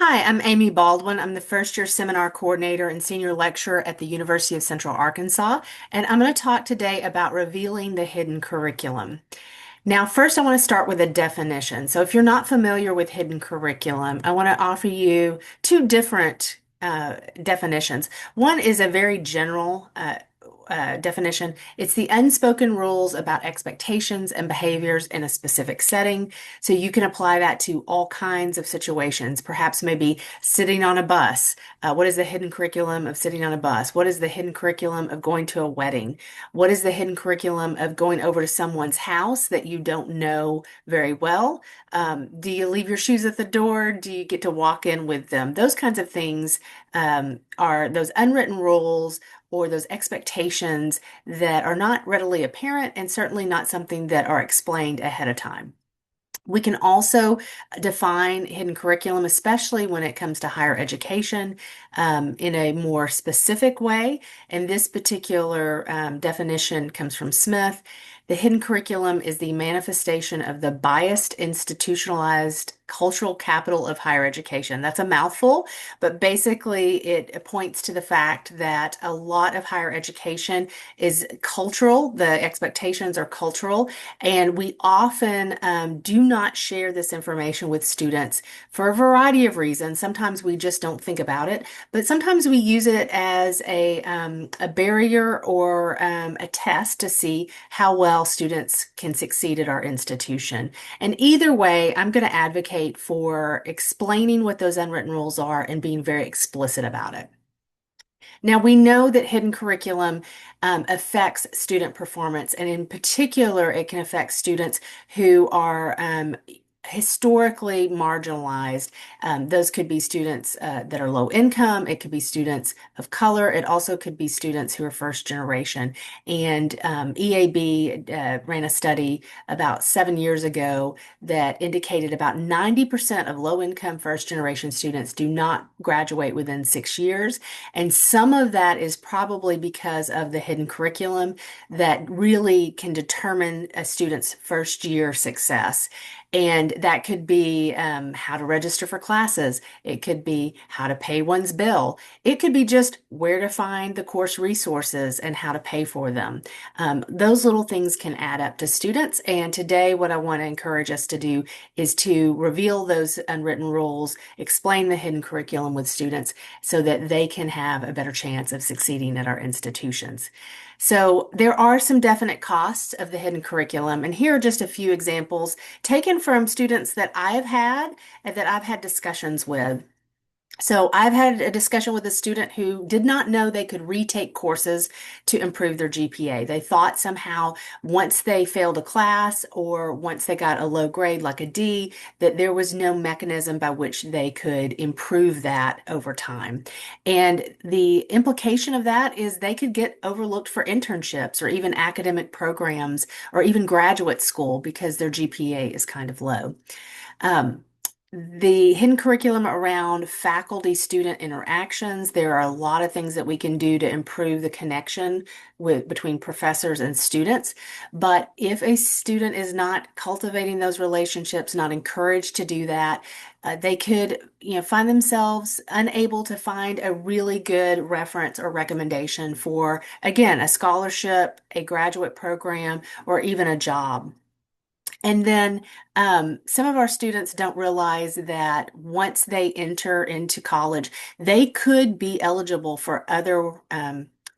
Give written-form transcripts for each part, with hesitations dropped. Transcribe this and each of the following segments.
Hi, I'm Amy Baldwin. I'm the first year seminar coordinator and senior lecturer at the University of Central Arkansas, and I'm going to talk today about revealing the hidden curriculum. Now, first, I want to start with a definition. So, if you're not familiar with hidden curriculum, I want to offer you two different definitions. One is a very general definition. It's the unspoken rules about expectations and behaviors in a specific setting. So you can apply that to all kinds of situations, perhaps maybe sitting on a bus. What is the hidden curriculum of sitting on a bus? What is the hidden curriculum of going to a wedding? What is the hidden curriculum of going over to someone's house that you don't know very well? Do you leave your shoes at the door? Do you get to walk in with them? Those kinds of things are those unwritten rules or those expectations that are not readily apparent and certainly not something that are explained ahead of time. We can also define hidden curriculum, especially when it comes to higher education, in a more specific way. And this particular definition comes from Smith. The hidden curriculum is the manifestation of the biased, institutionalized cultural capital of higher education. That's a mouthful, but basically it points to the fact that a lot of higher education is cultural. The expectations are cultural, and we often do not share this information with students for a variety of reasons. Sometimes we just don't think about it, but sometimes we use it as a barrier or a test to see how well students can succeed at our institution. And either way, I'm going to advocate for explaining what those unwritten rules are and being very explicit about it. Now, we know that hidden curriculum affects student performance, and in particular, it can affect students who are historically marginalized. Those could be students that are low income. It could be students of color. It also could be students who are first generation. And EAB ran a study about 7 years ago that indicated about 90% of low income first generation students do not graduate within 6 years. And some of that is probably because of the hidden curriculum that really can determine a student's first year success. And that could be how to register for classes. It could be how to pay one's bill. It could be just where to find the course resources and how to pay for them. Those little things can add up to students. And today, what I want to encourage us to do is to reveal those unwritten rules, explain the hidden curriculum with students so that they can have a better chance of succeeding at our institutions. So there are some definite costs of the hidden curriculum, and here are just a few examples taken from students that I've had and that I've had discussions with. So I've had a discussion with a student who did not know they could retake courses to improve their GPA. They thought somehow once they failed a class or once they got a low grade like a D, that there was no mechanism by which they could improve that over time. And the implication of that is they could get overlooked for internships or even academic programs or even graduate school because their GPA is kind of low. Um, the hidden curriculum around faculty-student interactions, there are a lot of things that we can do to improve the connection between professors and students. But if a student is not cultivating those relationships, not encouraged to do that, they could, find themselves unable to find a really good reference or recommendation for, again, a scholarship, a graduate program, or even a job. And then some of our students don't realize that once they enter into college, they could be eligible for other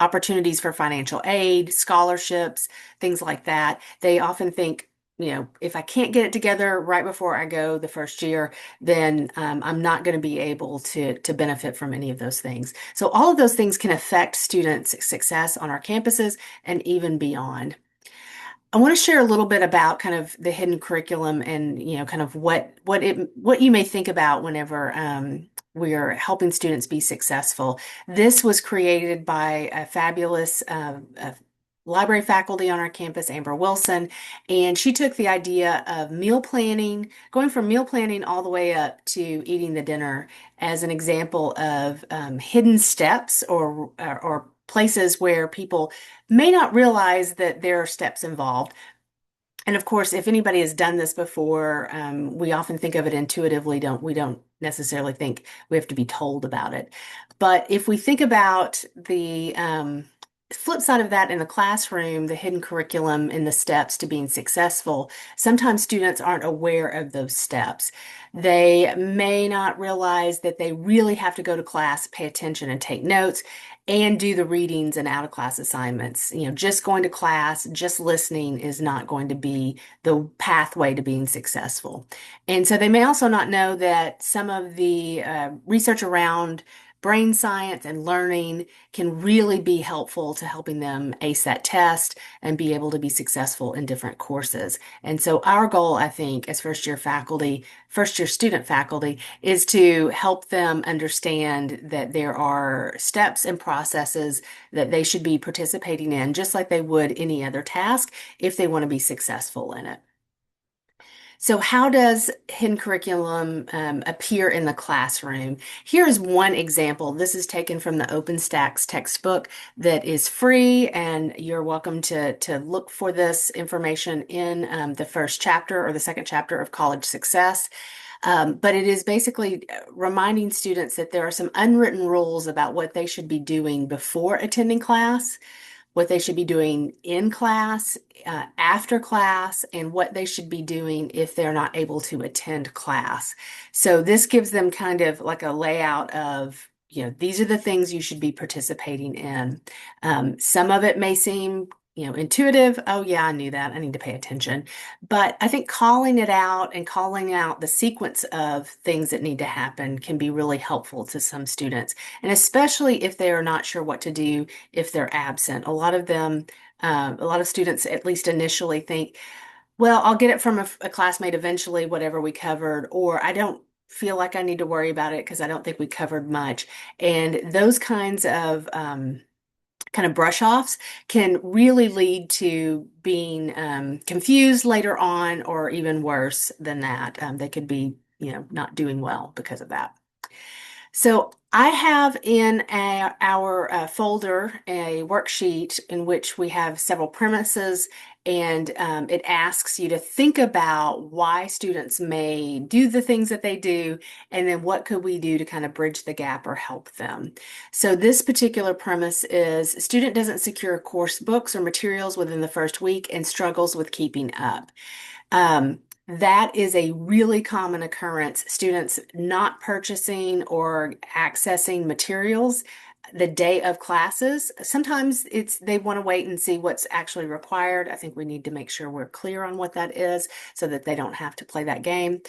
opportunities for financial aid, scholarships, things like that. They often think, if I can't get it together right before I go the first year, then I'm not going to be able to benefit from any of those things. So all of those things can affect students' success on our campuses and even beyond. I want to share a little bit about kind of the hidden curriculum and kind of what you may think about whenever we're helping students be successful. This was created by a fabulous library faculty on our campus, Amber Wilson, and she took the idea of meal planning, going from meal planning all the way up to eating the dinner as an example of hidden steps or places where people may not realize that there are steps involved. And of course, if anybody has done this before, we often think of it intuitively. Don't we don't necessarily think we have to be told about it. But if we think about the flip side of that in the classroom, the hidden curriculum and the steps to being successful, sometimes students aren't aware of those steps. They may not realize that they really have to go to class, pay attention, and take notes. And do the readings and out of class assignments. Just going to class, just listening is not going to be the pathway to being successful. And so they may also not know that some of the research around brain science and learning can really be helpful to helping them ace that test and be able to be successful in different courses. And so our goal, I think, as first year student faculty, is to help them understand that there are steps and processes that they should be participating in, just like they would any other task if they want to be successful in it. So, how does hidden curriculum appear in the classroom? Here is one example. This is taken from the OpenStax textbook that is free, and you're welcome to look for this information in the first chapter or the second chapter of College Success. But it is basically reminding students that there are some unwritten rules about what they should be doing before attending class, what they should be doing in class, after class, and what they should be doing if they're not able to attend class. So this gives them kind of like a layout of, these are the things you should be participating in. Some of it may seem intuitive. Oh, yeah, I knew that. I need to pay attention. But I think calling it out and calling out the sequence of things that need to happen can be really helpful to some students. And especially if they are not sure what to do if they're absent. A lot of students, at least initially, think, well, I'll get it from a classmate eventually, whatever we covered, or I don't feel like I need to worry about it because I don't think we covered much. And those kinds of kind of brush offs can really lead to being confused later on, or even worse than that. They could be, not doing well because of that. So I have in our folder a worksheet in which we have several premises, and it asks you to think about why students may do the things that they do, and then what could we do to kind of bridge the gap or help them. So this particular premise is student doesn't secure course books or materials within the first week and struggles with keeping up. That is a really common occurrence. Students not purchasing or accessing materials the day of classes. Sometimes they want to wait and see what's actually required. I think we need to make sure we're clear on what that is so that they don't have to play that game.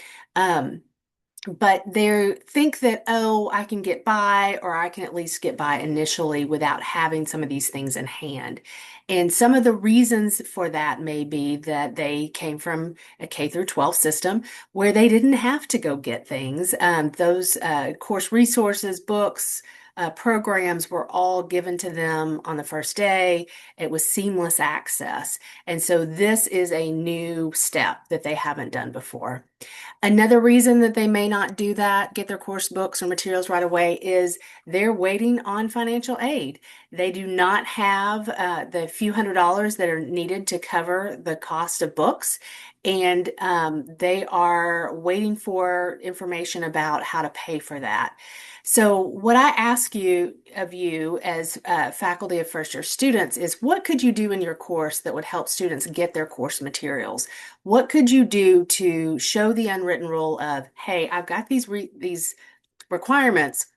But they think that, oh, I can get by, or I can at least get by initially without having some of these things in hand. And some of the reasons for that may be that they came from a K through 12 system where they didn't have to go get things. Those course resources, books, programs were all given to them on the first day. It was seamless access. And so this is a new step that they haven't done before. Another reason that they may not do that, get their course books or materials right away, is they're waiting on financial aid. They do not have the few $100s that are needed to cover the cost of books, and they are waiting for information about how to pay for that. So what I ask of you as faculty of first year students is, what could you do in your course that would help students get their course materials? What could you do to show the unwritten rule of, hey, I've got these requirements.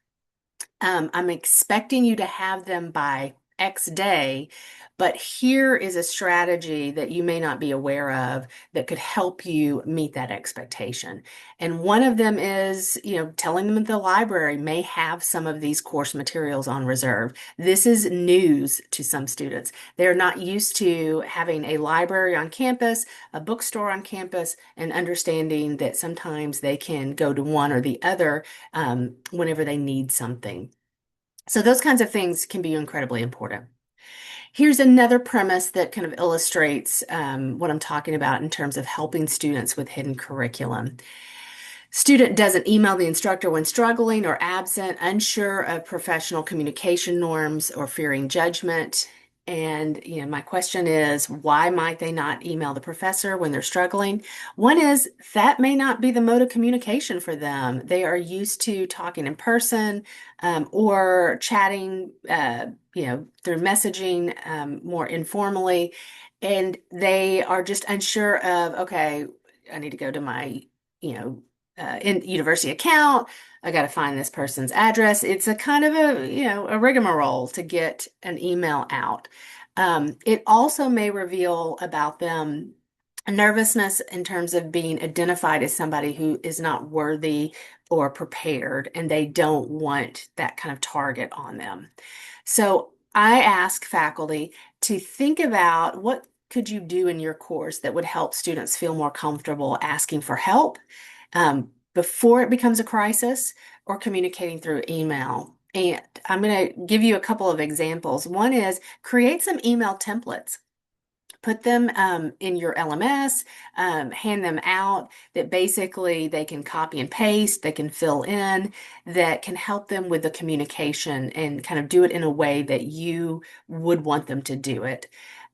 I'm expecting you to have them by X day, but here is a strategy that you may not be aware of that could help you meet that expectation. And one of them is, telling them that the library may have some of these course materials on reserve. This is news to some students. They're not used to having a library on campus, a bookstore on campus, and understanding that sometimes they can go to one or the other whenever they need something. So those kinds of things can be incredibly important. Here's another premise that kind of illustrates what I'm talking about in terms of helping students with hidden curriculum. Student doesn't email the instructor when struggling or absent, unsure of professional communication norms, or fearing judgment. And, my question is, why might they not email the professor when they're struggling? One is that may not be the mode of communication for them. They are used to talking in person, or chatting, through messaging, more informally. And they are just unsure of, okay, I need to go to my, in university account. I got to find this person's address. It's a kind of a rigmarole to get an email out. It also may reveal about them a nervousness in terms of being identified as somebody who is not worthy or prepared, and they don't want that kind of target on them. So I ask faculty to think about what could you do in your course that would help students feel more comfortable asking for help, before it becomes a crisis, or communicating through email. And I'm going to give you a couple of examples. One is create some email templates. Put them in your LMS, hand them out that basically they can copy and paste, they can fill in, that can help them with the communication and kind of do it in a way that you would want them to do it.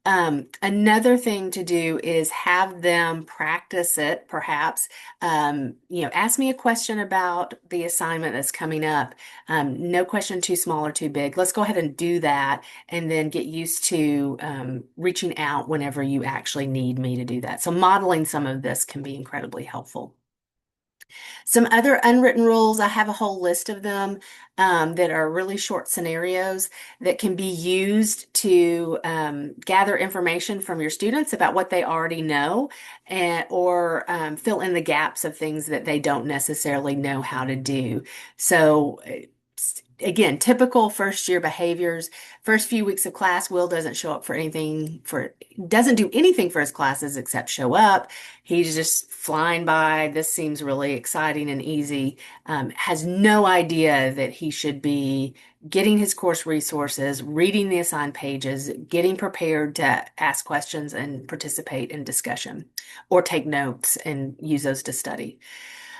Another thing to do is have them practice it, perhaps. Ask me a question about the assignment that's coming up. No question too small or too big. Let's go ahead and do that and then get used to reaching out whenever you actually need me to do that. So modeling some of this can be incredibly helpful. Some other unwritten rules, I have a whole list of them, that are really short scenarios that can be used to gather information from your students about what they already know, or fill in the gaps of things that they don't necessarily know how to do. So, again, typical first year behaviors. First few weeks of class, Will doesn't show up for anything doesn't do anything for his classes except show up. He's just flying by. This seems really exciting and easy. Has no idea that he should be getting his course resources, reading the assigned pages, getting prepared to ask questions and participate in discussion, or take notes and use those to study.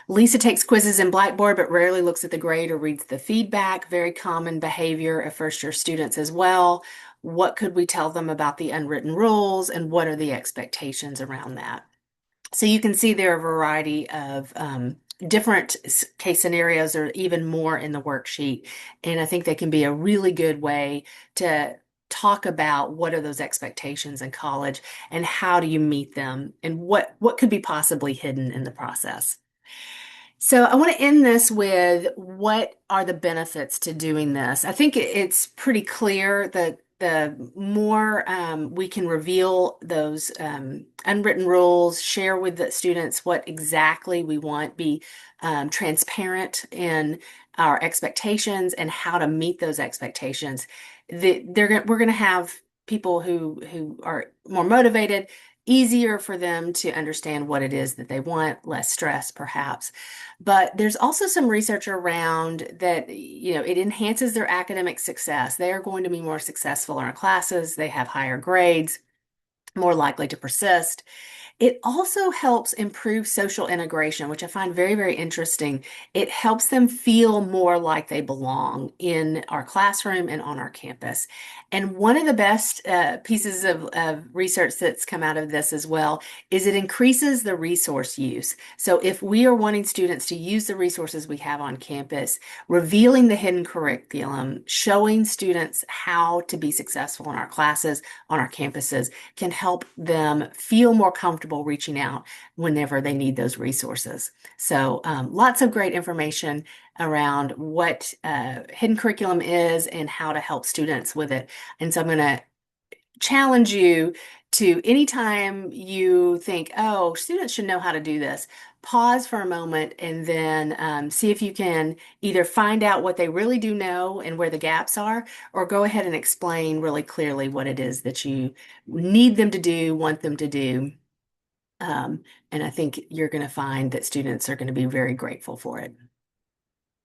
Lisa takes quizzes in Blackboard, but rarely looks at the grade or reads the feedback. Very common behavior of first year students as well. What could we tell them about the unwritten rules, and what are the expectations around that? So you can see there are a variety of different case scenarios, or even more in the worksheet. And I think they can be a really good way to talk about what are those expectations in college, and how do you meet them, and what could be possibly hidden in the process. So I want to end this with, what are the benefits to doing this? I think it's pretty clear that the more we can reveal those unwritten rules, share with the students what exactly we want, be transparent in our expectations and how to meet those expectations, we're going to have people who are more motivated, easier for them to understand what it is that they want, less stress perhaps. But there's also some research around that, it enhances their academic success. They are going to be more successful in our classes. They have higher grades, more likely to persist. It also helps improve social integration, which I find very, very interesting. It helps them feel more like they belong in our classroom and on our campus. And one of the best pieces of research that's come out of this as well is it increases the resource use. So if we are wanting students to use the resources we have on campus, revealing the hidden curriculum, showing students how to be successful in our classes, on our campuses, can help them feel more comfortable reaching out whenever they need those resources. So lots of great information around what hidden curriculum is and how to help students with it. And so I'm going to challenge you to, anytime you think, oh, students should know how to do this, pause for a moment and then see if you can either find out what they really do know and where the gaps are, or go ahead and explain really clearly what it is that you need them to do, want them to do. And I think you're going to find that students are going to be very grateful for it.